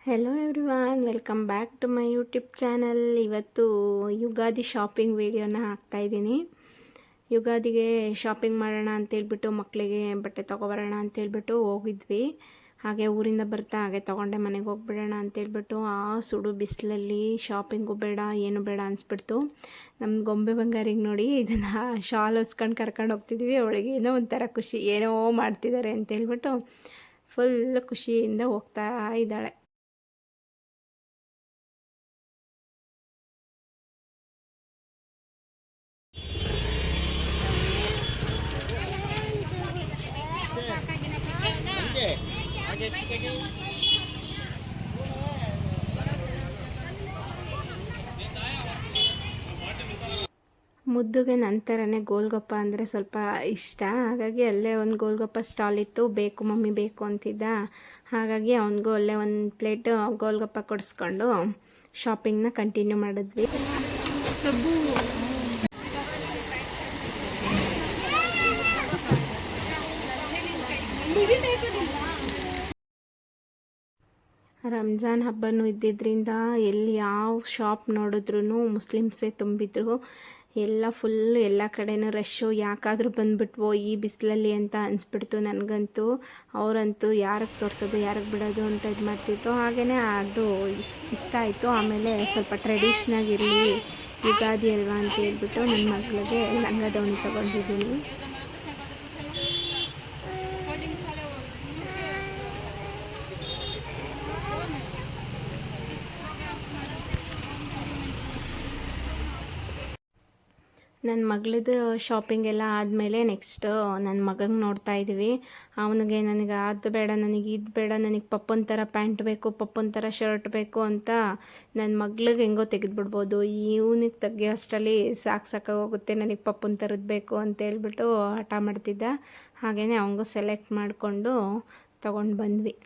Hello everyone, welcome back to my YouTube channel. ಇವತ್ತು Ugadi shopping ವಿಡಿಯೋನ ಹಾಕ್ತಾಯಿದ್ದೀನಿ. ಯುಗಾದಿಗೆ ಶಾಪಿಂಗ್ ಮಾಡೋಣ ಅಂತೇಳ್ಬಿಟ್ಟು ಮಕ್ಕಳಿಗೆ ಬಟ್ಟೆ ತೊಗೊಬರೋಣ ಅಂತೇಳ್ಬಿಟ್ಟು ಹೋಗಿದ್ವಿ. ಹಾಗೆ ಊರಿಂದ ಬರ್ತಾ ಹಾಗೆ ತೊಗೊಂಡೆ ಮನೆಗೆ ಹೋಗ್ಬಿಡೋಣ ಅಂತೇಳ್ಬಿಟ್ಟು ಆ ಸುಡು ಬಿಸಿಲಲ್ಲಿ ಶಾಪಿಂಗು ಬೇಡ ಏನು ಬೇಡ ಅನಿಸ್ಬಿಡ್ತು. ನಮ್ಮ ಗೊಂಬೆ ಬಂಗಾರಿಗೆ ನೋಡಿ ಇದನ್ನು ಶಾಲ್ ಹೊಸ್ಕೊಂಡು ಕರ್ಕೊಂಡು ಹೋಗ್ತಿದ್ವಿ. ಅವಳಿಗೆ ಏನೋ ಒಂಥರ ಖುಷಿ, ಏನೋ ಮಾಡ್ತಿದ್ದಾರೆ ಅಂತೇಳ್ಬಿಟ್ಟು ಫುಲ್ ಖುಷಿಯಿಂದ ಹೋಗ್ತಾ ಇದ್ದಾಳೆ. ಮುದ್ದುಗೆ ನಂತರನೇ ಗೋಲ್ಗಪ್ಪ ಅಂದರೆ ಸ್ವಲ್ಪ ಇಷ್ಟ. ಹಾಗಾಗಿ ಅಲ್ಲೇ ಒಂದು ಗೋಲ್ಗಪ್ಪ ಸ್ಟಾಲ್ ಇತ್ತು. ಬೇಕು ಮಮ್ಮಿ ಬೇಕು ಅಂತಿದ್ದ. ಹಾಗಾಗಿ ಅವನಿಗೂ ಅಲ್ಲೇ ಒಂದು ಪ್ಲೇಟ್ ಗೋಲ್ಗಪ್ಪ ಕೊಡಿಸ್ಕೊಂಡು ಶಾಪಿಂಗ್ನ ಕಂಟಿನ್ಯೂ ಮಾಡಿದ್ವಿ. ರಂಜಾನ್ ಹಬ್ಬನೂ ಇದ್ದಿದ್ದರಿಂದ ಎಲ್ಲಿ ಯಾವ ಶಾಪ್ ನೋಡಿದ್ರೂ ಮುಸ್ಲಿಮ್ಸೇ ತುಂಬಿದ್ರು. ಎಲ್ಲ ಫುಲ್ ಎಲ್ಲ ಕಡೆನೂ ರಶ್ಶು. ಯಾಕಾದರೂ ಬಂದುಬಿಟ್ವೋ ಈ ಬಿಸಿಲಲ್ಲಿ ಅಂತ ಅನಿಸ್ಬಿಡ್ತು ನನಗಂತೂ. ಅವರಂತೂ ಯಾರಿಗೆ ತೋರಿಸೋದು ಯಾರಿಗೆ ಬಿಡೋದು ಅಂತ ಇದು ಮಾಡ್ತಿದ್ರು. ಹಾಗೆಯೇ ಅದು ಇಷ್ಟ ಆಯಿತು. ಆಮೇಲೆ ಸ್ವಲ್ಪ ಟ್ರೆಡಿಷ್ನಾಗಿ ಇರಲಿ ಯುಗಾದಿ ಅಲ್ವಾ ಅಂತ ಹೇಳ್ಬಿಟ್ಟು ನನ್ನ ಮಗಳಿಗೆ ಲಂಗ ದಾವಣಿ ತೊಗೊಂಡಿದ್ದೀನಿ. ನನ್ನ ಮಗಳದ್ದು ಶಾಪಿಂಗ್ ಎಲ್ಲ ಆದಮೇಲೆ ನೆಕ್ಸ್ಟ್ ನನ್ನ ಮಗಂಗೆ ನೋಡ್ತಾ ಇದ್ದೀವಿ. ಅವನಿಗೆ ನನಗೆ ಅದು ಬೇಡ, ನನಗೆ ಇದು ಬೇಡ, ನನಗೆ ಪಪ್ಪನ ಥರ ಪ್ಯಾಂಟ್ ಬೇಕು, ಪಪ್ಪನ ಥರ ಶರ್ಟ್ ಬೇಕು ಅಂತ ನನ್ನ ಮಗ್ಳಿಗೆ ಹೆಂಗೋ ತೆಗೆದುಬಿಡ್ಬೋದು. ಇವನಿಗೆ ತೆಗಿಯೋ ಅಷ್ಟರಲ್ಲಿ ಸಾಕಾಗೋಗುತ್ತೆ, ನನಗೆ ಪಪ್ಪನ ಥರದ್ದು ಬೇಕು ಅಂತೇಳ್ಬಿಟ್ಟು ಹಠ ಮಾಡ್ತಿದ್ದ. ಹಾಗೆಯೇ ಅವನಿಗೂ ಸೆಲೆಕ್ಟ್ ಮಾಡಿಕೊಂಡು ತೊಗೊಂಡು ಬಂದ್ವಿ.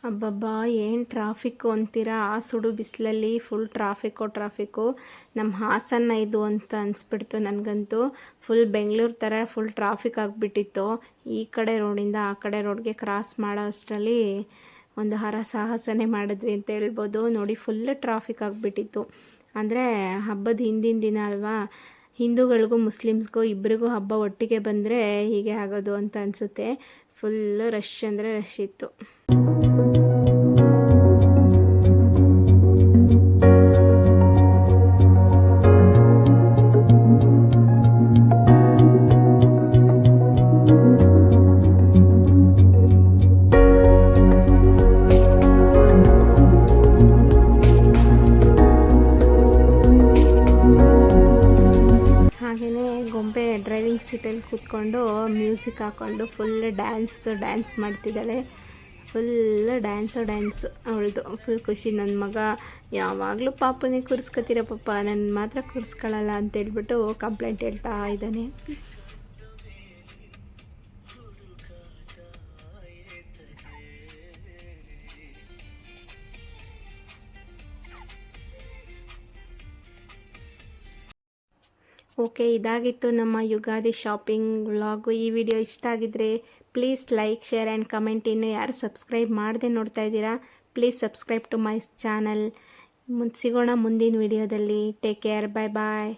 ಅಬ್ಬಬ್ಬಾ ಏನು ಟ್ರಾಫಿಕ್ಕು ಅಂತೀರಾ. ಆ ಸುಡು ಬಿಸಿಲಲ್ಲಿ ಫುಲ್ ಟ್ರಾಫಿಕ್ಕು. ನಮ್ಮ ಹಾಸನ ಇದು ಅಂತ ಅನಿಸ್ಬಿಡ್ತು ನನಗಂತೂ. ಫುಲ್ ಬೆಂಗಳೂರು ಥರ ಫುಲ್ ಟ್ರಾಫಿಕ್ ಆಗಿಬಿಟ್ಟಿತ್ತು. ಈ ಕಡೆ ರೋಡಿಂದ ಆ ಕಡೆ ರೋಡ್ಗೆ ಕ್ರಾಸ್ ಮಾಡೋ ಅಷ್ಟರಲ್ಲಿ ಒಂದು ಸಾಹಸನೇ ಮಾಡಿದ್ವಿ ಅಂತ ಹೇಳ್ಬೋದು. ನೋಡಿ ಫುಲ್ ಟ್ರಾಫಿಕ್ ಆಗಿಬಿಟ್ಟಿತ್ತು. ಅಂದರೆ ಹಬ್ಬದ ಹಿಂದಿನ ದಿನ ಅಲ್ವಾ, ಹಿಂದೂಗಳಿಗೂ ಮುಸ್ಲಿಮ್ಸ್ಗೂ ಇಬ್ಬರಿಗೂ ಹಬ್ಬ ಒಟ್ಟಿಗೆ ಬಂದರೆ ಹೀಗೆ ಆಗೋದು ಅಂತ ಅನಿಸುತ್ತೆ. ಫುಲ್ಲು ರಶ್ ಅಂದರೆ ರಶ್ ಇತ್ತು. ಹಾಗೆಯೇ ಗೊಂಬೆ ಡ್ರೈವಿಂಗ್ ಸೀಟಲ್ಲಿ ಕೂತ್ಕೊಂಡು ಮ್ಯೂಸಿಕ್ ಹಾಕ್ಕೊಂಡು ಫುಲ್ ಡ್ಯಾನ್ಸ್ ಮಾಡ್ತಿದ್ದಾಳೆ. ಫುಲ್ ಡ್ಯಾನ್ಸ್ ಅವಳದು ಫುಲ್ ಖುಷಿ. ನನ್ನ ಮಗ ಯಾವಾಗಲೂ ಪಾಪನೇ ಕೂರಿಸ್ಕೊತೀರ ಪಾಪ, ನನ್ನ ಮಾತ್ರ ಕೂರಿಸ್ಕೊಳ್ಳಲ್ಲ ಅಂತೇಳ್ಬಿಟ್ಟು ಕಂಪ್ಲೇಂಟ್ ಹೇಳ್ತಾ ಇದ್ದಾನೆ. ಓಕೆ, ಇದಾಗಿತ್ತು ನಮ್ಮ ಯುಗಾದಿ ಶಾಪಿಂಗ್ ವ್ಲಾಗು. ಈ ವಿಡಿಯೋ ಇಷ್ಟ ಆಗಿದ್ರೆ please like, share and comment. ಇನ್ನೂ ಯಾರು ಸಬ್ಸ್ಕ್ರೈಬ್ ಮಾಡದೆ ನೋಡ್ತಾ ಇದ್ದೀರಾ, please subscribe to my channel. ಸಿಗೋಣ ಮುಂದಿನ ವಿಡಿಯೋದಲ್ಲಿ. ಟೇಕ್ ಕೇರ್, ಬಾಯ್.